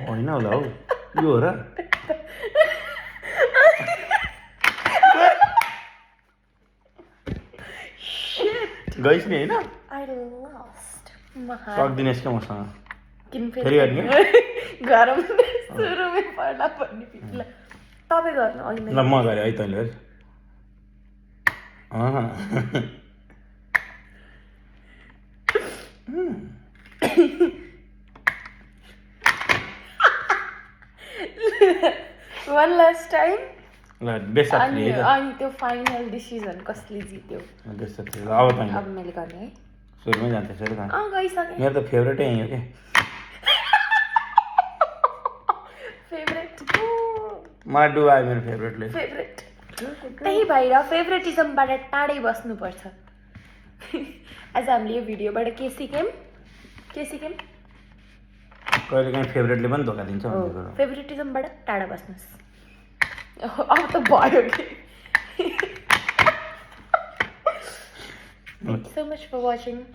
होइन होला हौ यो हो र गइस् नि होइन I lost. सक्दिन यसको मसँग किन फेरि गर्ने गरम सुरुमै पर्ला भन्ने पिट्ला तपाईँ गर्नु अहिले ल म गरेँ है तैँले वान लास्ट टाइम ल बेसा अनि अनि त्यो फाइनल डिसिजन कसले जित्यो बेसा अब तैँले अब मैले गर्ने है सुरुमै जान्छ फेरि गइसकेँ मेरो त फेभरेटै यही हो क्या फेभरेट मलाई डुबायो मेरो फेभरेटले फेभरेट त्यही भएर फेभरेटिजमबाट टाढै बस्नुपर्छ आज हामीले यो भिडियोबाट के सिक्यौँ कहिले काहीँ फेभरेटले पनि धोका दिन्छ फेभरेटिजमबाट टाढा बस्नुहोस् अब त भयो कि Thank you so much for watching.